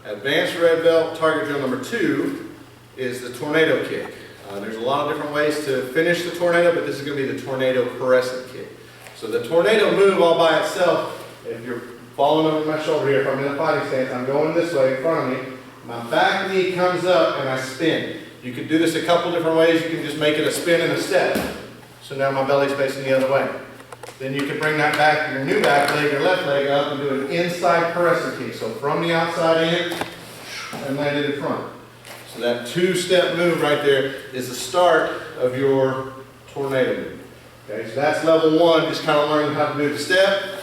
Advanced red belt target drill number 2 is the tornado kick. There's a lot of different ways to finish the tornado, but this is going to be the tornado crescent kick. So the tornado move all by itself, if you're following over my shoulder here, if I'm in a fighting stance, I'm going this way in front of me, my back knee comes up and I spin. You could do this a couple different ways. You can just make it a spin and a step. So now my belly's facing the other way. Then you can bring that back, your new back leg, your left leg up and do an inside crescent kick. So from the outside in and land it in front. So that 2-step move right there is the start of your tornado move. Okay, so that's level 1, just kind of learning how to do the step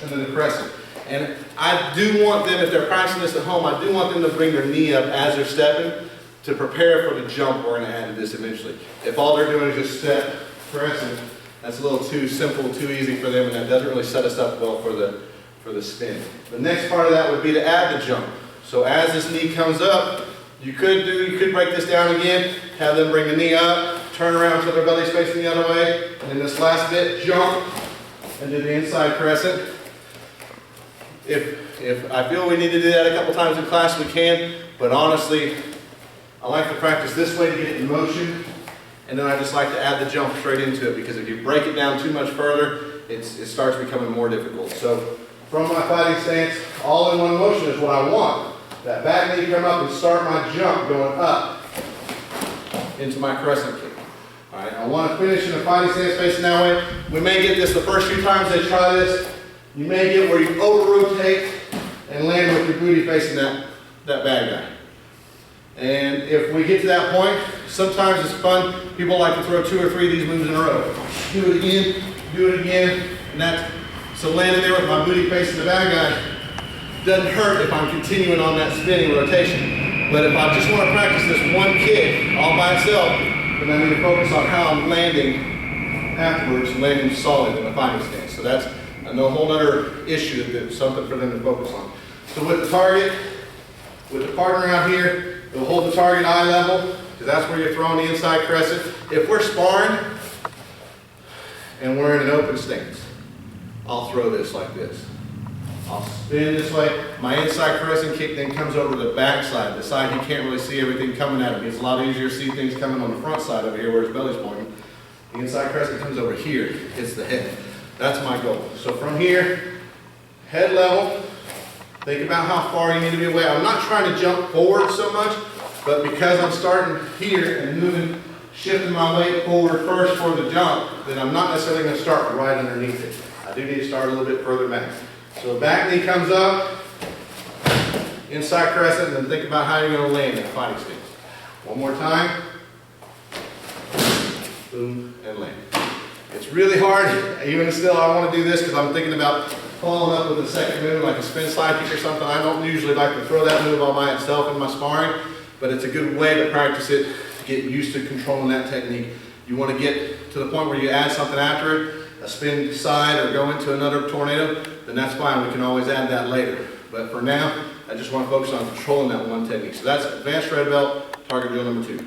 and then the crescent. And I do want them, if they're practicing this at home, I do want them to bring their knee up as they're stepping to prepare for the jump we're going to add to this eventually. If all they're doing is just step, crescent, that's a little too simple, too easy for them, and that doesn't really set us up well for the spin. The next part of that would be to add the jump. So as this knee comes up, you could break this down again, have them bring the knee up, turn around until their belly's facing the other way, and then this last bit, jump, and do the inside crescent. If I feel we need to do that a couple times in class, we can, but honestly, I like to practice this way to get it in motion, and then I just like to add the jump straight into it, because if you break it down too much further, it starts becoming more difficult. So from my fighting stance, all in one motion is what I want. That back knee come up and start my jump going up into my crescent kick. All right, I want to finish in a fighting stance facing that way. We may get this the first few times they try this. You may get where you over-rotate and land with your booty facing that bad guy. And if we get to that point, sometimes it's fun. People like to throw 2 or 3 of these moves in a row. Do it again, and so landing there with my booty facing the bad guy doesn't hurt if I'm continuing on that spinning rotation. But if I just want to practice this one kick all by itself, then I need to focus on how I'm landing afterwards, landing solid in a fighting stance. So that's a whole other issue, that's something for them to focus on. So with the target, with the partner out here, you'll hold the target eye level, because that's where you're throwing the inside crescent. If we're sparring and we're in an open stance, I'll throw this like this. I'll spin this way. My inside crescent kick then comes over the back side, the side you can't really see everything coming at him. It's a lot easier to see things coming on the front side over here where his belly's pointing. The inside crescent comes over here, hits the head. That's my goal. So from here, head level, think about how far you need to be away. I'm not trying to jump forward so much, but because I'm starting here and moving, shifting my weight forward first for the jump, then I'm not necessarily going to start right underneath it. I do need to start a little bit further back. So back knee comes up, inside crescent, and then think about how you're going to land in a fighting stance. One more time. Boom, and land. It's really hard, even still I want to do this because I'm thinking about following up with a second move like a spin slide kick or something. I don't usually like to throw that move all by itself in my sparring, but it's a good way to practice it, to get used to controlling that technique. You want to get to the point where you add something after it, a spin side or go into another tornado, then that's fine. We can always add that later. But for now, I just want to focus on controlling that one technique. So that's Advanced Red Belt Target Drill number 2.